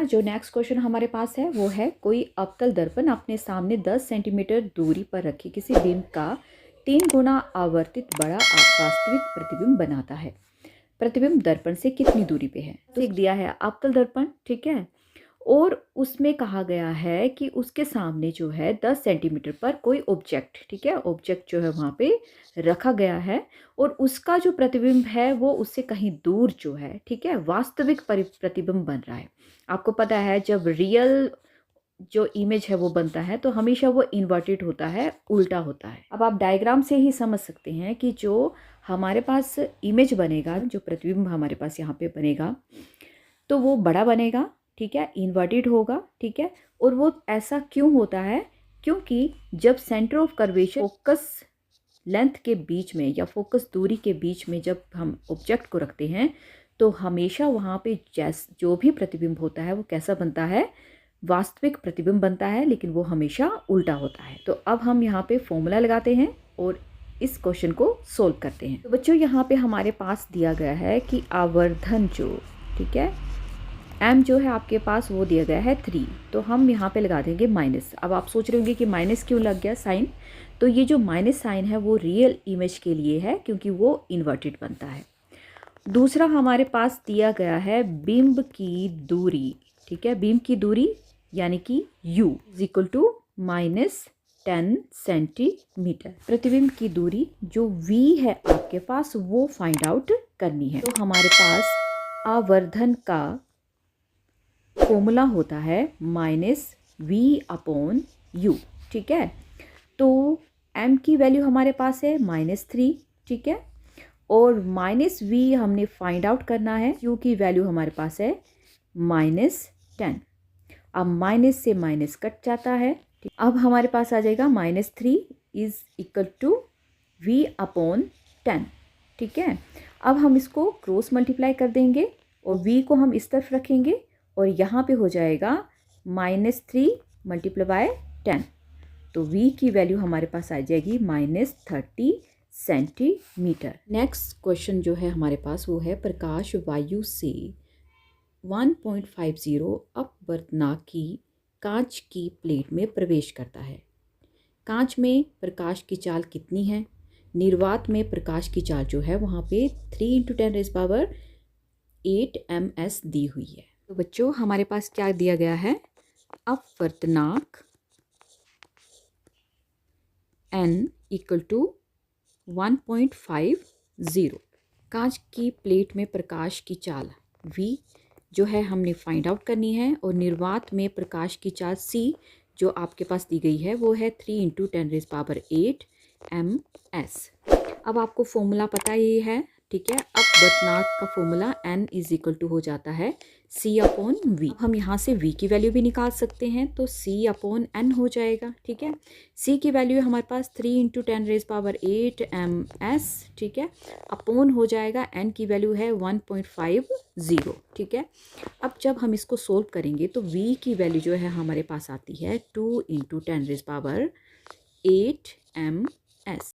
बेटा जो next question हमारे पास है वो है, कोई अवतल दर्पण अपने सामने 10 सेंटीमीटर दूरी पर रखे किसी बिंब का 3 गुना आवर्तित बड़ा वास्तविक प्रतिबिंब बनाता है। प्रतिबिंब दर्पण से कितनी दूरी पे है? तो एक दिया है अवतल दर्पण, ठीक है, और उसमें कहा गया है कि उसके सामने जो है 10 सेंटीमीटर पर कोई ऑब्जेक्ट, ठीक है, ऑब्जेक्ट जो है वहाँ पे रखा गया है और उसका जो प्रतिबिंब है वो उससे कहीं दूर जो है, ठीक है, वास्तविक प्रतिबिंब बन रहा है। आपको पता है जब रियल जो इमेज है वो बनता है तो हमेशा वो इन्वर्टेड होता है, उल्टा होता है। अब आप डायग्राम से ही समझ सकते हैं कि जो हमारे पास इमेज बनेगा, जो प्रतिबिंब हमारे पास यहाँ पे बनेगा, तो वो बड़ा बनेगा, ठीक है, इन्वर्टेड होगा, ठीक है। और वो ऐसा क्यों होता है? क्योंकि जब centre of curvature focus length के बीच में या फोकस दूरी के बीच में जब हम ऑब्जेक्ट को रखते हैं तो हमेशा वहाँ पे जो भी प्रतिबिंब होता है वो कैसा बनता है? वास्तविक प्रतिबिंब बनता है, लेकिन वो हमेशा उल्टा होता है। तो अब हम यहाँ पे फॉर्मूला लगाते हैं और इस क्वेश्चन को सोल्व करते हैं। तो बच्चों यहाँ पे हमारे पास दिया गया है कि आवर्धन जो, ठीक है, m जो है आपके पास वो दिया गया है 3, तो हम यहाँ पे लगा देंगे माइनस। अब आप सोच रहे होंगे कि माइनस क्यों लग गया साइन, तो ये जो माइनस साइन है वो रियल इमेज के लिए है क्योंकि वो इन्वर्टेड बनता है। दूसरा हमारे पास दिया गया है बिंब की दूरी, ठीक है, बिंब की दूरी यानी कि u is equal to -10 centimetre. प्रतिबिंब की दूरी जो v है आपके पास वो फाइंड आउट करनी है। तो हमारे पास आवर्धन का फॉर्मूला होता है -v/u, ठीक है। तो m की वैल्यू हमारे पास है -3, ठीक है, और -v हमने फाइंड आउट करना है, u की वैल्यू हमारे पास है -10। अब माइनस से माइनस कट जाता है, अब हमारे पास आ जाएगा -3 इज इक्वल टू v/10, ठीक है। अब हम इसको क्रॉस मल्टीप्लाई कर देंगे और v को हम इस तरफ रखेंगे और यहाँ पे हो जाएगा -3 × 10, तो v की वैल्यू हमारे पास आ जाएगी -30 सेंटीमीटर। नेक्स्ट क्वेश्चन जो है हमारे पास वो है, प्रकाश वायु से 1.50 अपवर्तनांकी कांच की प्लेट में प्रवेश करता है। कांच में प्रकाश की चाल कितनी है? निर्वात में प्रकाश की चाल जो है वहाँ पे 3 × 10⁸ ms दी हुई है। तो बच्चों हमारे पास क्या दिया गया है? अपवर्तनांक n = 1.50। कांच की प्लेट में प्रकाश की चाल v जो है हमने फाइंड आउट करनी है और निर्वात में प्रकाश की चाल c जो आपके पास दी गई है वो है 3 × 10⁸ ms। अब आपको फॉर्मूला पता ही है, ठीक है। अपवर्तनांक का फॉर्मूला n = हो जाता है c/v। हम यहाँ से v की वैल्यू भी निकाल सकते हैं, तो c/n हो जाएगा, ठीक है। c की वैल्यू है हमारे पास 3 × 10⁸ ms, ठीक है, अपॉन हो जाएगा n की वैल्यू है 1.50, ठीक है। अब जब हम इसको सोल्व करेंगे तो v की वैल्यू जो है हमारे पास आती है 2 × 10⁸ ms।